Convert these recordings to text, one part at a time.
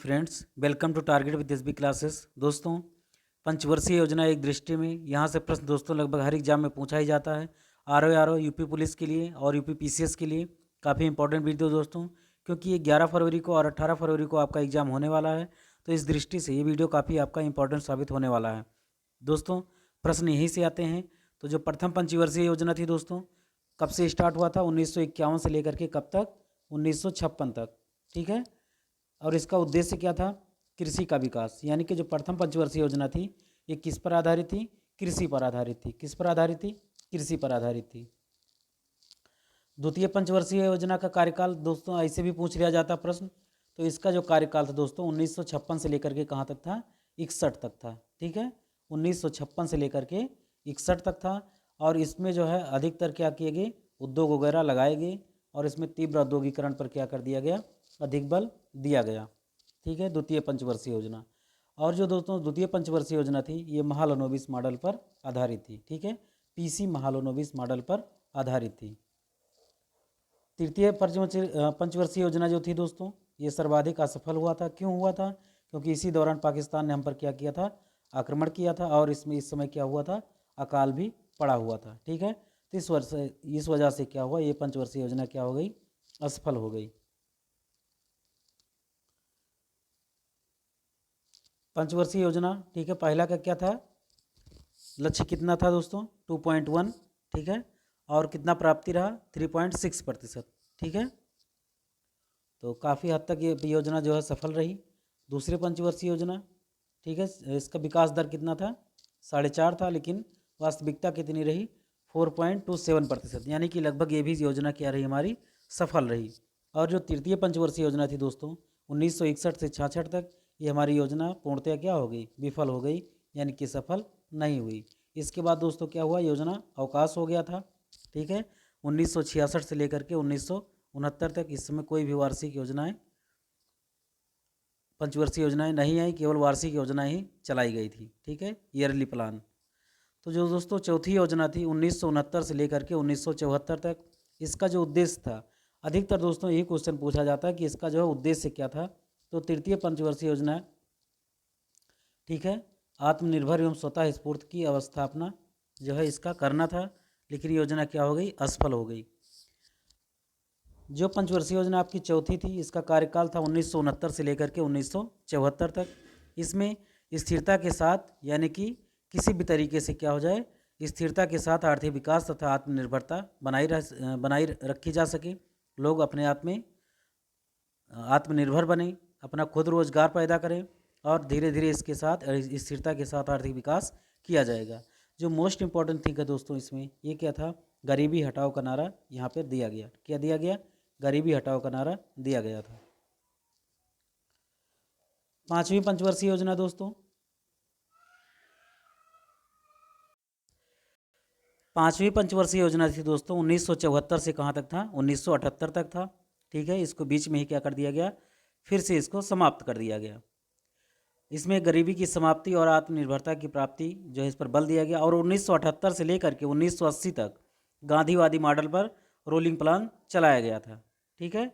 Friends, welcome to target with SB classes. दोस्तों, पंचवर्षीय योजना एक दृष्टि में यहाँ से प्रश्न दोस्तों लगभग हर एग्जाम में पूछा ही जाता है। आर यूपी पुलिस के लिए और यूपी पीसीएस के लिए काफ़ी इंपॉर्टेंट वीडियो दोस्तों, क्योंकि ये 11 फरवरी को और 18 फरवरी को आपका एग्जाम होने वाला है। तो इस दृष्टि से ये वीडियो काफ़ी आपका इंपॉर्टेंट साबित होने वाला है। दोस्तों, प्रश्न यहीं से आते हैं। तो जो प्रथम पंचवर्षीय योजना थी दोस्तों, कब से स्टार्ट हुआ था? 1951 से लेकर के कब तक? 1956 तक। ठीक है। और इसका उद्देश्य क्या था? कृषि का विकास। यानी कि जो प्रथम पंचवर्षीय योजना थी, ये किस पर आधारित थी? कृषि पर आधारित थी। किस पर आधारित थी? कृषि पर आधारित थी। द्वितीय पंचवर्षीय योजना का कार्यकाल दोस्तों ऐसे भी पूछ लिया जाता प्रश्न। तो इसका जो कार्यकाल था दोस्तों 1956 से लेकर के कहाँ तक था? 61 तक था। ठीक है, 1956 से लेकर के 61 तक था। और इसमें जो है अधिकतर क्या किए गए? उद्योग वगैरह लगाए गए और इसमें तीव्र औद्योगिकरण पर क्या कर दिया गया? अधिक बल दिया गया। ठीक है, द्वितीय पंचवर्षीय योजना। और जो दोस्तों द्वितीय पंचवर्षीय योजना थी, ये महालनोबिस मॉडल पर आधारित थी। ठीक है, पीसी महालनोबिस मॉडल पर आधारित थी। तृतीय पंचवर्षीय योजना जो थी दोस्तों, ये सर्वाधिक असफल हुआ था। क्यों हुआ था? क्योंकि इसी दौरान पाकिस्तान ने हम पर क्या किया था? आक्रमण किया था। और इसमें इस समय क्या हुआ था? अकाल भी पड़ा हुआ था। ठीक है, तो इस वजह से क्या हुआ? ये पंचवर्षीय योजना क्या हो गई? असफल हो गई। पंचवर्षीय योजना, ठीक है, पहला का क्या था? लक्ष्य कितना था दोस्तों? 2.1। ठीक है, और कितना प्राप्ति रहा? 3.6%। ठीक है, तो काफ़ी हद तक ये योजना जो है सफल रही। दूसरी पंचवर्षीय योजना, ठीक है, इसका विकास दर कितना था? 4.5 था, लेकिन वास्तविकता कितनी रही? 4.27%। यानी कि लगभग ये भी योजना क्या रही हमारी? सफल रही। और जो तृतीय पंचवर्षीय योजना थी दोस्तों 1961 से 66 तक, ये हमारी योजना पूर्णतः क्या हो गई? विफल हो गई, यानी कि सफल नहीं हुई। इसके बाद दोस्तों क्या हुआ? योजना अवकाश हो गया था। ठीक है, 1966 से लेकर के 1969 तक इस समय कोई भी वार्षिक योजनाएं, पंचवर्षीय योजनाएं नहीं आई, केवल वार्षिक योजनाएं ही चलाई गई थी। ठीक है, ईयरली प्लान। तो जो दोस्तों चौथी योजना थी 1969 से लेकर के 1974 तक, इसका जो उद्देश्य था, अधिकतर दोस्तों यही क्वेश्चन पूछा जाता है कि इसका जो है उद्देश्य क्या था। तो तृतीय पंचवर्षीय योजना, ठीक है, आत्मनिर्भर एवं स्वतः स्फूर्त की अवस्थापना जो है इसका करना था। लेकिन योजना क्या हो गई? असफल हो गई। जो पंचवर्षीय योजना आपकी चौथी थी, इसका कार्यकाल था 1969 से लेकर के 1974 तक। इसमें स्थिरता के साथ, यानी कि किसी भी तरीके से क्या हो जाए? स्थिरता के साथ आर्थिक विकास तथा आत्मनिर्भरता बनाई रखी जा सके। लोग अपने आप में आत्मनिर्भर बने, अपना खुद रोजगार पैदा करें और धीरे धीरे इसके साथ स्थिरता के साथ आर्थिक विकास किया जाएगा। जो मोस्ट इम्पॉर्टेंट थिंग है दोस्तों इसमें, ये क्या था? गरीबी हटाओ का नारा यहाँ पर दिया गया। क्या दिया गया? गरीबी हटाओ का नारा दिया गया था। पांचवी पंचवर्षीय योजना दोस्तों, पांचवी पंचवर्षीय योजना थी दोस्तों 1974 से कहाँ तक था? 1978 तक था। ठीक है, इसको बीच में ही क्या कर दिया गया? फिर से इसको समाप्त कर दिया गया। इसमें गरीबी की समाप्ति और आत्मनिर्भरता की प्राप्ति जो है इस पर बल दिया गया। और 1978 से लेकर के 1980 तक गांधीवादी मॉडल पर रोलिंग प्लान चलाया गया था। ठीक है,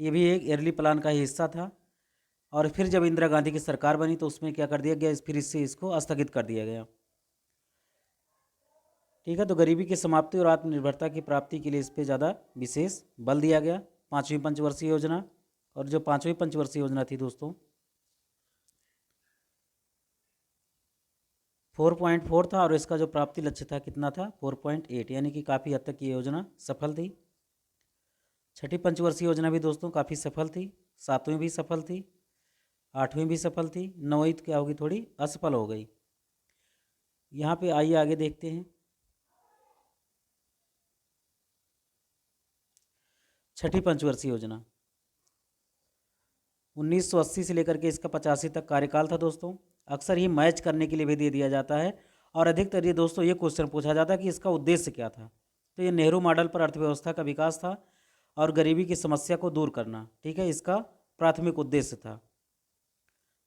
ये भी एक ईयरली प्लान का ही हिस्सा था। और फिर जब इंदिरा गांधी की सरकार बनी तो उसमें क्या कर दिया गया? फिर इससे इसको स्थगित कर दिया गया। ठीक है, तो गरीबी की समाप्ति और आत्मनिर्भरता की प्राप्ति के लिए इस पर ज़्यादा विशेष बल दिया गया, पांचवी पंचवर्षीय योजना। और जो पांचवी पंचवर्षीय योजना थी दोस्तों 4.4 था, और इसका जो प्राप्ति लक्ष्य था कितना था? 4.8, यानी कि काफ़ी हद तक ये योजना सफल थी। छठी पंचवर्षीय योजना भी दोस्तों काफ़ी सफल थी। सातवीं भी सफल थी, आठवीं भी सफल थी, नौवीं तो क्या होगी? थोड़ी असफल हो गई। यहाँ पे आइए आगे देखते हैं। छठी पंचवर्षीय योजना 1980 से लेकर के इसका 85 तक कार्यकाल था दोस्तों। अक्सर ही मैच करने के लिए भी दे दिया जाता है। और अधिकतर ये दोस्तों ये क्वेश्चन पूछा जाता है कि इसका उद्देश्य क्या था। तो ये नेहरू मॉडल पर अर्थव्यवस्था का विकास था और गरीबी की समस्या को दूर करना, ठीक है, इसका प्राथमिक उद्देश्य था।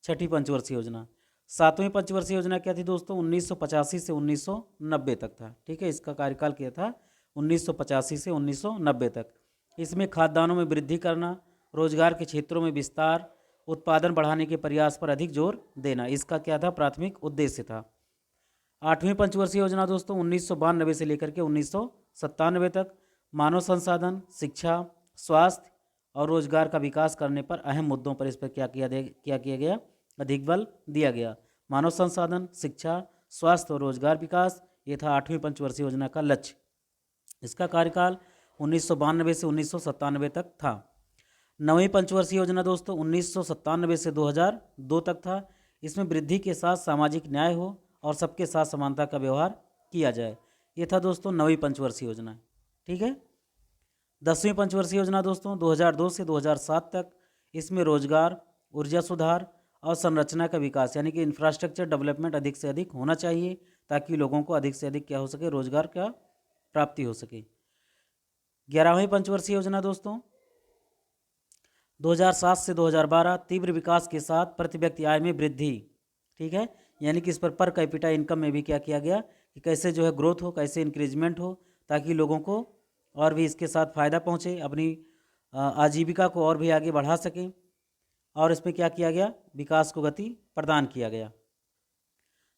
छठी पंचवर्षीय योजना। सातवीं पंचवर्षीय योजना क्या थी दोस्तों? 1985 से 1990 तक था। ठीक है, इसका कार्यकाल क्या था? 1985 से 1990 तक। इसमें खाद्यान्नों में वृद्धि करना, रोजगार के क्षेत्रों में विस्तार उत्पादन बढ़ाने के प्रयास पर अधिक जोर देना, इसका क्या था, प्राथमिक उद्देश्य था। 8वीं पंचवर्षीय योजना दोस्तों 1992 से लेकर के 1997 तक मानव संसाधन, शिक्षा, स्वास्थ्य और रोजगार का विकास करने पर अहम मुद्दों पर इस पर क्या किया गया, अधिक बल दिया गया। मानव संसाधन, शिक्षा, स्वास्थ्य और रोजगार विकास, ये था 8वीं पंचवर्षीय योजना का लक्ष्य। इसका कार्यकाल 1992 से 1997 तक था। 9वीं पंचवर्षीय योजना दोस्तों 1997 से 2002 तक था। इसमें वृद्धि के साथ सामाजिक न्याय हो और सबके साथ समानता का व्यवहार किया जाए, ये था दोस्तों 9वीं पंचवर्षीय योजना। ठीक है। 10वीं पंचवर्षीय योजना दोस्तों 2002 से 2007 तक, इसमें रोजगार, ऊर्जा सुधार और संरचना का विकास यानी कि इंफ्रास्ट्रक्चर डेवलपमेंट अधिक से अधिक होना चाहिए, ताकि लोगों को अधिक से अधिक क्या हो सके, रोजगार का प्राप्ति हो सके। 11वीं पंचवर्षीय योजना दोस्तों 2007 से 2012, तीव्र विकास के साथ प्रति व्यक्ति आय में वृद्धि। ठीक है, यानी कि इस पर कैपिटा इनकम में भी क्या किया गया कि कैसे जो है ग्रोथ हो, कैसे इंक्रीजमेंट हो, ताकि लोगों को और भी इसके साथ फ़ायदा पहुँचे, अपनी आजीविका को और भी आगे बढ़ा सकें, और इसमें क्या किया गया, विकास को गति प्रदान किया गया।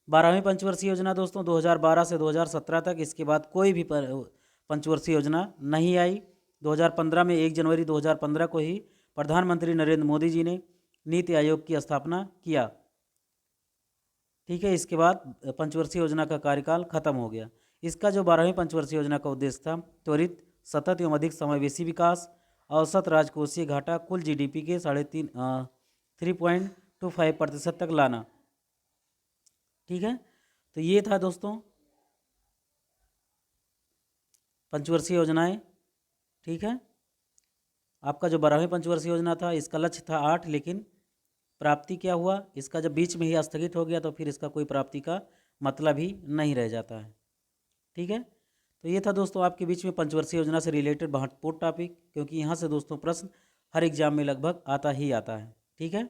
12वीं पंचवर्षीय योजना दोस्तों 2012 से 2017 तक, इसके बाद कोई भी पंचवर्षीय योजना नहीं आई। 2015 में 1 जनवरी 2015 को ही प्रधानमंत्री नरेंद्र मोदी जी ने नीति आयोग की स्थापना किया। ठीक है, इसके बाद पंचवर्षीय योजना का कार्यकाल खत्म हो गया। इसका जो 12वीं पंचवर्षीय योजना का उद्देश्य था, त्वरित, सतत एवं अधिक समावेशी विकास, औसत राजकोषीय घाटा कुल जीडीपी के 3.25% तक लाना। ठीक है, तो ये था दोस्तों पंचवर्षीय योजनाएं। ठीक है, आपका जो 12वीं पंचवर्षीय योजना था, इसका लक्ष्य था 8, लेकिन प्राप्ति क्या हुआ, इसका जब बीच में ही स्थगित हो गया तो फिर इसका कोई प्राप्ति का मतलब ही नहीं रह जाता है। ठीक है, तो ये था दोस्तों आपके बीच में पंचवर्षीय योजना से रिलेटेड महत्वपूर्ण टॉपिक, क्योंकि यहाँ से दोस्तों प्रश्न हर एग्जाम में लगभग आता ही आता है। ठीक है,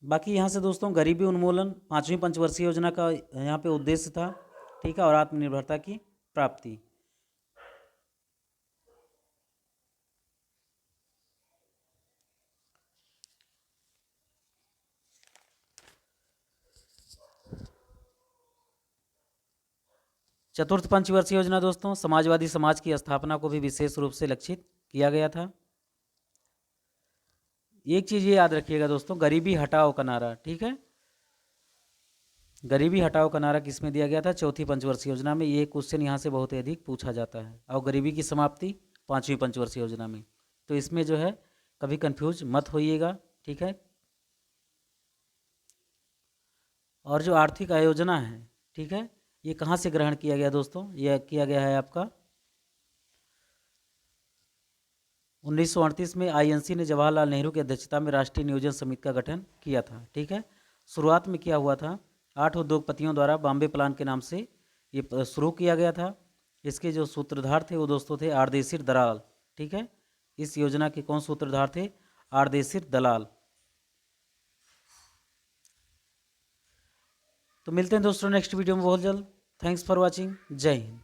बाकी यहाँ से दोस्तों गरीबी उन्मूलन 5वीं पंचवर्षीय योजना का यहाँ पे उद्देश्य था। ठीक है, और आत्मनिर्भरता की प्राप्ति। चतुर्थ पंचवर्षीय योजना दोस्तों समाजवादी समाज की स्थापना को भी विशेष रूप से लक्षित किया गया था। एक चीज़ ये याद रखिएगा दोस्तों, गरीबी हटाओ का नारा। ठीक है, गरीबी हटाओ का नारा किस में दिया गया था, चौथी पंचवर्षीय योजना में। ये क्वेश्चन यहाँ से बहुत ही अधिक पूछा जाता है। और गरीबी की समाप्ति 5वीं पंचवर्षीय योजना में। तो इसमें जो है कभी कंफ्यूज मत होइएगा। ठीक है, और जो आर्थिक आयोजना है, ठीक है, ये कहाँ से ग्रहण किया गया दोस्तों, यह किया गया है आपका 1938 में आईएनसी ने जवाहरलाल नेहरू की अध्यक्षता में राष्ट्रीय नियोजन समिति का गठन किया था। ठीक है, शुरुआत में क्या हुआ था, 8 उद्योगपतियों द्वारा बॉम्बे प्लान के नाम से ये शुरू किया गया था। इसके जो सूत्रधार थे वो दोस्तों थे आर्देशिर दलाल। ठीक है, इस योजना के कौन सूत्रधार थे, आर्देशिर दलाल। तो मिलते हैं दोस्तों नेक्स्ट वीडियो में बहुत जल्द। Thanks for watching. जय हिंद।